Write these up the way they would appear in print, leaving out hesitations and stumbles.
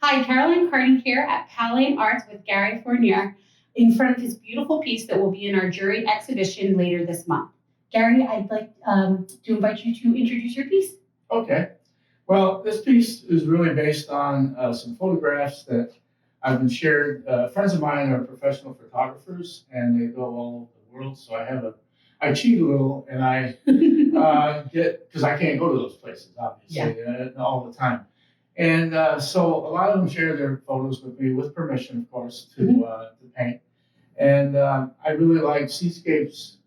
Hi, Caroline Kearney here at Powell Arts with Gary Fournier in front of his beautiful piece that will be in our juried exhibition later this month. Gary, I'd like to invite you to introduce your piece. Okay. Well, this piece is really based on some photographs that I've been shared. Friends of mine are professional photographers, and they go all over the world. So I cheat a little, and I because I can't go to those places, obviously, all the time. And so a lot of them share their photos with me, with permission, of course, to paint. And I really like seascapes.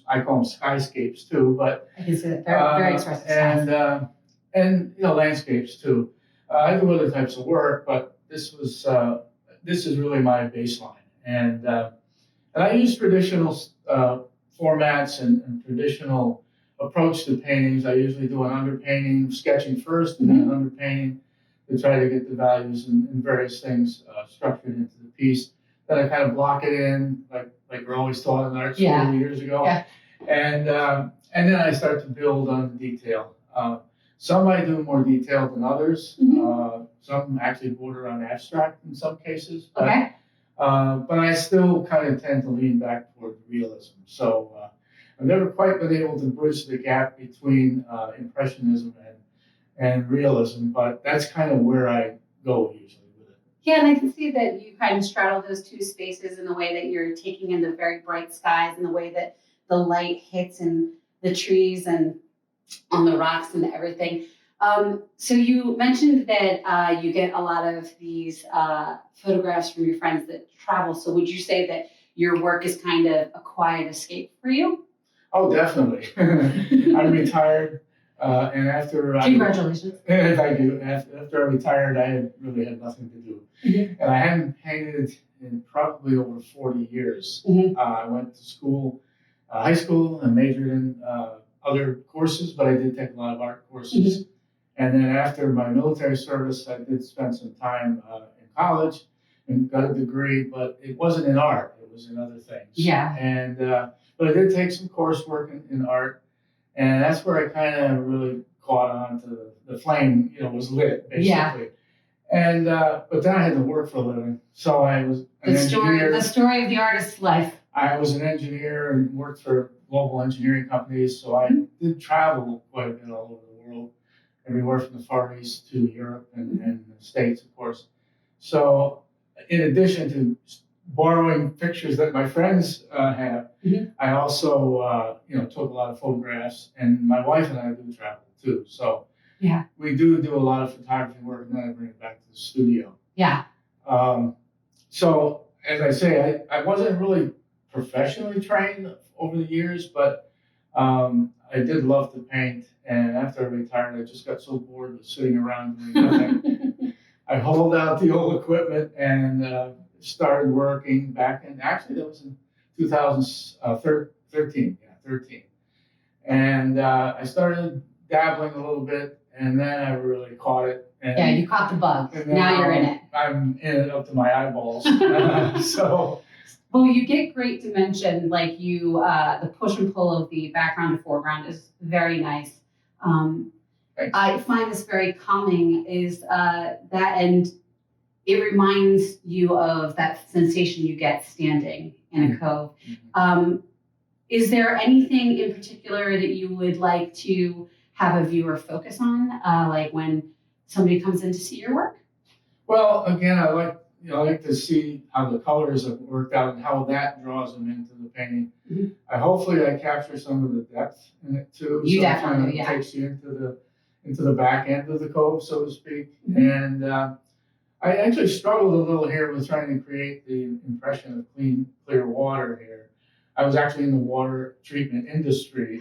I call them skyscapes too, but I can see that very expressive. And landscapes too. I do other types of work, but this is really my baseline. And I use traditional formats and traditional approach to paintings. I usually do an underpainting, sketching first, and then an underpainting to try to get the values and various things structured into the piece. Then I kind of block it in, like we're always taught in art school years ago. Yeah. And then I start to build on the detail. Some I do more detailed than others. Some actually border on abstract in some cases. But, but I still kind of tend to lean back toward realism. So I've never quite been able to bridge the gap between impressionism and realism, but that's kind of where I go usually with it. Yeah, and I can see that you kind of straddle those two spaces in the way that you're taking in the very bright skies and the way that the light hits in the trees and on the rocks and everything. So you mentioned that you get a lot of these photographs from your friends that travel. So would you say that your work is kind of a quiet escape for you? Oh, definitely. I'm retired. And after congratulations. Thank you. After I retired, I really had nothing to do, and I hadn't painted in probably over 40 years. I went to school, high school, and majored in other courses, but I did take a lot of art courses. And then after my military service, I did spend some time in college and got a degree, but it wasn't in art; it was in other things. Yeah. And but I did take some coursework in art. And that's where I kind of really caught on to the flame, was lit, basically. Yeah. And but then I had to work for a living, so I was an engineer. The story of the artist's life. I was an engineer and worked for global engineering companies, so I did travel quite a bit all over the world, everywhere from the Far East to Europe and the States, of course. So in addition to borrowing pictures that my friends have, I also took a lot of photographs, and my wife and I do travel too. So we do a lot of photography work, and then I bring it back to the studio. Yeah. So as I say, I wasn't really professionally trained over the years, but I did love to paint. And after I retired, I just got so bored with sitting around doing nothing. I hauled out the old equipment and started working back in, actually that was in 2013, 13. And I started dabbling a little bit, and then I really caught it. And, you caught the bug. Now you're in it. I'm in it up to my eyeballs. So. Well, you get great dimension, like the push and pull of the background to foreground is very nice. I find this very calming is that, and it reminds you of that sensation you get standing in a cove. Is there anything in particular that you would like to have a viewer focus on, like when somebody comes in to see your work? Well, again, I like to see how the colors have worked out and how that draws them into the painting. Hopefully I capture some of the depth in it too. You so definitely do, takes you into the back end of the cove, so to speak. And I actually struggled a little here with trying to create the impression of clear water here. I was actually in the water treatment industry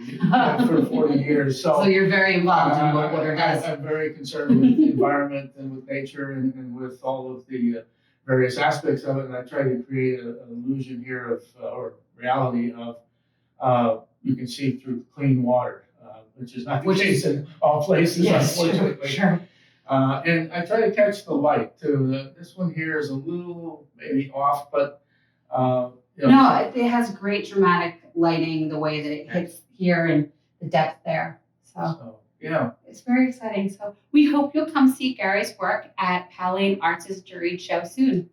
for 40 years. So you're very involved in what water does. I'm very concerned with the environment and with nature and with all of the various aspects of it. And I try to create an illusion here of, or reality of, you can see through clean water, which is not the case in all places, unfortunately. Sure. And I try to catch the light too. This one here is a little maybe off, but no, it has great dramatic lighting. The way that it hits here and the depth there. So Yeah. It's very exciting. So we hope you'll come see Gary's work at Powell Arts' Juried Show soon.